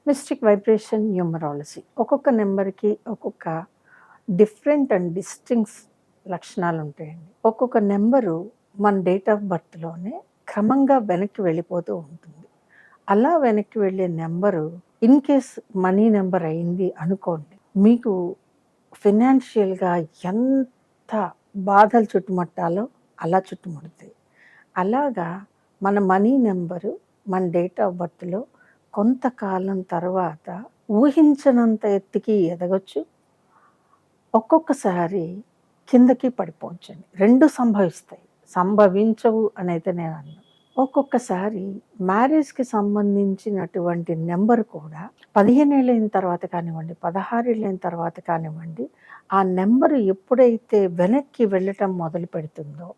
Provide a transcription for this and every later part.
Mystic vibration numerology ఒక్కొక్క నెంబర్‌కి ఒక్కొక్క డిఫరెంట్ అండ్ డిస్టింక్ట్స్ లక్షణాలు ఉంటాయండి. ఒక్కొక్క నెంబరు మన డేట్ ఆఫ్ బర్త్‌లోనే క్రమంగా వెనక్కి వెళ్ళిపోతూ ఉంటుంది. అలా వెనక్కి వెళ్ళే number in case money number అయింది అనుకోండి, మీకు ఫినాన్షియల్‌గా ఎంత బాధలు చుట్టుముట్టాలో అలా చుట్టుముడతాయి. అలాగా మన మనీ నెంబరు మన డేట్ ఆఫ్ బర్త్‌లో కొంతకాలం తర్వాత ఊహించనంత ఎత్తుకి ఎదగొచ్చు. ఒక్కొక్కసారి కిందకి పడిపోవచ్చండి. 2 సంభవిస్తాయి. సంభవించవు అనైతే నేను అనను. ఒక్కొక్కసారి మ్యారేజ్‌కి సంబంధించినటువంటి నంబర్ కూడా 15 ఏళ్ళైన తర్వాత కానివ్వండి, 16 ఏళ్ళైన తర్వాత కానివ్వండి, ఆ నంబర్ ఎప్పుడైతే వెనక్కి వెళ్ళటం మొదలుపెడుతుందో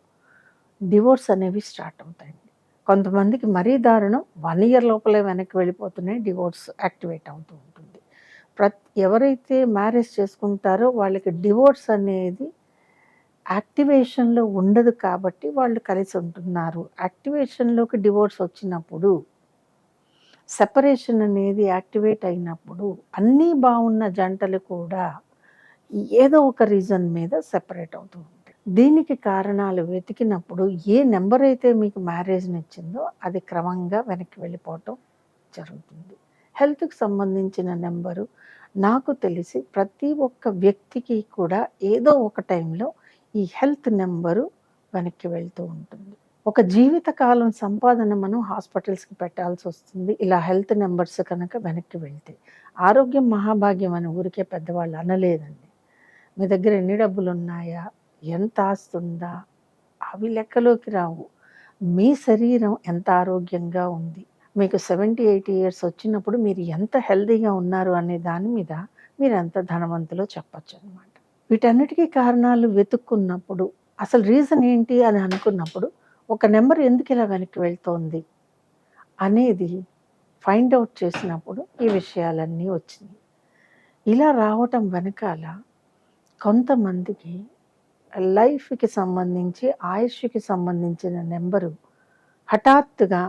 డివోర్స్ అనేవి స్టార్ట్ అవుతాయండి. కొంతమందికి మరీ దారుణం 1 ఇయర్ లోపలే వెనక్కి వెళ్ళిపోతున్నాయి. డివోర్స్ యాక్టివేట్ అవుతూ ఉంటుంది. ఎవరైతే మ్యారేజ్ చేసుకుంటారో వాళ్ళకి డివోర్స్ అనేది యాక్టివేషన్‌లో ఉండదు కాబట్టి వాళ్ళు కలిసి ఉంటున్నారు. యాక్టివేషన్‌లోకి డివోర్స్ వచ్చినప్పుడు, సెపరేషన్ అనేది యాక్టివేట్ అయినప్పుడు అన్నీ బావున్న జంటలు కూడా ఏదో ఒక రీజన్ మీద సెపరేట్ అవుతూ ఉంటాయి. దీనికి కారణాలు వెతికినప్పుడు ఏ నంబర్ అయితే మీకు మ్యారేజ్‌నిచ్చిందో అది క్రమంగా వెనక్కి వెళ్ళిపోవటం జరుగుతుంది. హెల్త్‌కి సంబంధించిన నంబరు నాకు తెలిసి ప్రతి ఒక్క వ్యక్తికి కూడా ఏదో ఒక టైంలో ఈ హెల్త్ నంబరు వెనక్కి వెళ్తూ ఉంటుంది. ఒక జీవితకాలం సంపాదన మనం హాస్పిటల్స్‌కి పెట్టాల్సొస్తుంది. ఇలా హెల్త్ నంబర్స్ కనుక వెనక్కి వెళ్తే. ఆరోగ్యం మహాభాగ్యం అని ఊరికే పెద్దవాళ్ళు అనలేదండి. మీ దగ్గర ఎన్ని డబ్బులున్నాయా? ఎంత ఆస్తుందా? అవి లెక్కలోకి రావు. మీ శరీరం ఎంత ఆరోగ్యంగా ఉంది? మీకు 70, 80 ఇయర్స్ వచ్చినప్పుడు మీరు ఎంత హెల్తీగా ఉన్నారు అనే దాని మీద మీరెంత ధనవంతులో చెప్పొచ్చనమాట. వీటన్నిటికీ కారణాలు వెతుక్కున్నప్పుడు అసలు రీజన్ ఏంటి అని అనుకున్నప్పుడు ఒక నెంబర్ ఎందుకు ఇలా వెనక్కి వెళ్తోంది అనేది ఫైండ్ ఔట్ చేసినప్పుడు ఈ విషయాలన్నీ వచ్చినాయి. ఇలా రావటం వెనకాల కొంతమందికి లైఫ్‌కి సంబంధించి, ఆయుష్‌కి సంబంధించిన నెంబరు హఠాత్తుగా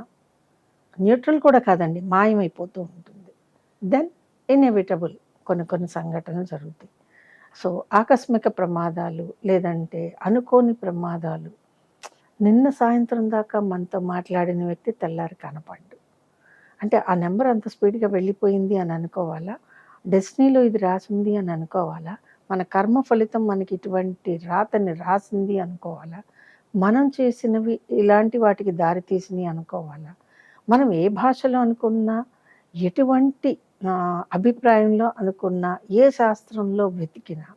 న్యూట్రల్ కూడా కాదండి, మాయమైపోతూ ఉంటుంది. దెన్ ఇన్‌ఎవిటబుల్ కొన్ని కొన్ని సంఘటనలు జరుగుతాయి. సో, ఆకస్మిక ప్రమాదాలు లేదంటే అనుకోని ప్రమాదాలు. నిన్న సాయంత్రం దాకా మనతో మాట్లాడిన వ్యక్తి తెల్లారి కనపడ్డు. అంటే ఆ నెంబర్ అంత స్పీడ్‌గా వెళ్ళిపోయింది అని అనుకోవాలా? డెస్టినీలో ఇది రాసుంది అని అనుకోవాలా? మన కర్మ ఫలితం మనకి ఇటువంటి రాతని రాసింది అనుకోవాలా? మనం చేసినవి ఇలాంటి వాటికి దారి తీసినియి అనుకోవాలా? మనం ఏ భాషలో అనుకున్నా, ఎటువంటి అభిప్రాయంలో అనుకున్నా, ఏ శాస్త్రంలో వెతికినా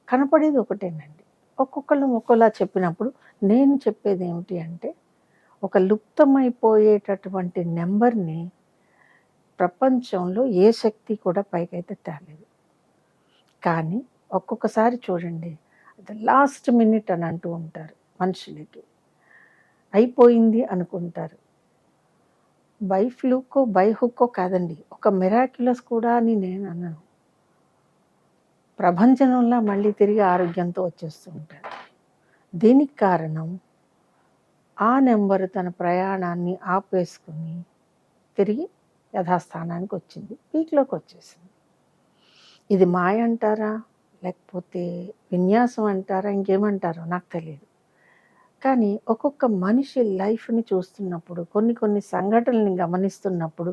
కనపడేది ఒకటేనండి. ఒక్కొక్కళ్ళు ఒక్కోలా చెప్పినప్పుడు నేను చెప్పేదేమిటి అంటే, ఒక లుప్తమైపోయేటటువంటి నంబర్‌ని ప్రపంచంలో ఏ శక్తి కూడా పైకైతే తేలేదు. కానీ ఒక్కొక్కసారి చూడండి, అది లాస్ట్ మినిట్ అని అంటూ ఉంటారు మనుషులకి. అయిపోయింది అనుకుంటారు. బై ఫ్లూకో, బై హుక్కో కాదండి. ఒక మిరాక్యులస్ కూడా అని నేను అనను. ప్రభంజనంలా మళ్ళీ తిరిగి ఆరోగ్యంతో వచ్చేస్తూ ఉంటారు. దీనికి కారణం ఆ నెంబరు తన ప్రయాణాన్ని ఆపేసుకొని తిరిగి యథాస్థానానికి వచ్చింది. పీక్‌లోకి వచ్చేసింది. ఇది మాయ అంటారా? లేకపోతే విన్యాసం అంటారా? ఇంకేమంటారో నాకు తెలీదు. కానీ ఒక్కొక్క మనిషి లైఫ్‌ని చూస్తున్నప్పుడు, కొన్ని కొన్ని సంఘటనల్ని గమనిస్తున్నప్పుడు,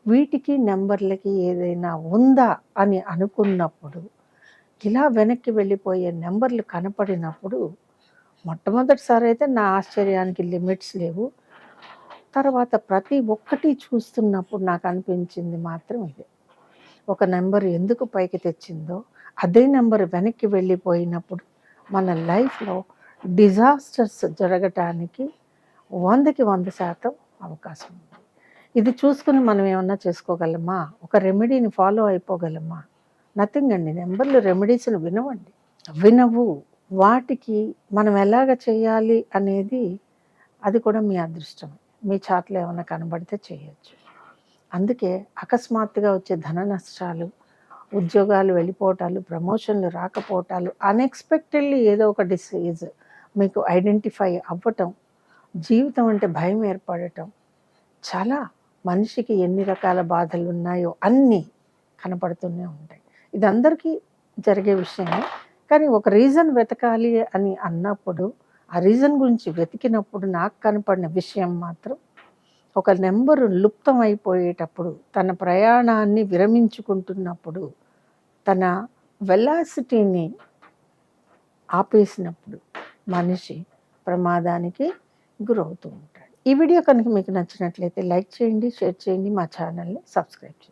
వీటికి నంబర్‌లకి ఏదైనా ఉందా అని అనుకున్నప్పుడు, ఇలా వెనక్కి వెళ్ళిపోయే నంబర్‌లు కనపడినప్పుడు, మొట్టమొదటిసారైతే నా ఆశ్చర్యానికి లిమిట్స్ లేవు. తర్వాత ప్రతి ఒక్కటి చూస్తున్నప్పుడు నాకనిపించింది మాత్రం ఇదే. ఒక నంబర్ ఎందుకు పైకి తెచ్చిందో, అదే నంబర్ వెనక్కి వెళ్ళిపోయినప్పుడు మన లైఫ్‌లో డిజాస్టర్స్ జరగటానికి 100కి 100% అవకాశం ఉంది. ఇది చూసుకొని మనం ఏమన్నా చేసుకోగలమా? ఒక రెమెడీని ఫాలో అయిపోగలమా? నథింగ్ అండి. నంబర్‌లు రెమెడీస్‌ని వినవండి. వినవు. వాటికి మనం ఎలాగ చేయాలి అనేది అది కూడా మీ అదృష్టమే. మీ చార్ట్‌లో ఏమన్నా కనబడితే చేయొచ్చు. అందుకే అకస్మాత్తుగా వచ్చే ధన నష్టాలు, ఉద్యోగాలు వెళ్ళిపోవటాలు, ప్రమోషన్‌లు రాకపోవటాలు, అన్‌ఎక్స్‌పెక్టెడ్‌లీ ఏదో ఒక డిసీజ్ మీకు ఐడెంటిఫై అవ్వటం, జీవితం అంటే భయం ఏర్పడటం చాలా మనిషికి ఎన్ని రకాల బాధలు ఉన్నాయో అన్నీ కనపడుతూనే ఉంటాయి. ఇది అందరికీ జరిగే విషయమే. కానీ ఒక రీజన్ వెతకాలి అని అన్నప్పుడు, ఆ రీజన్ గురించి వెతికినప్పుడు నాకు కనపడిన విషయం మాత్రం, ఒక నెంబరు లుప్తం అయిపోయేటప్పుడు, తన ప్రయాణాన్ని విరమించుకుంటున్నప్పుడు, తన వెలాసిటీని ఆపేసినప్పుడు మనిషి ప్రమాదానికి గురవుతూ ఉంటాడు. ఈ వీడియో కనుక మీకు నచ్చినట్లయితే లైక్ చేయండి, షేర్ చేయండి, మా ఛానల్ని సబ్స్క్రైబ్ చేయండి.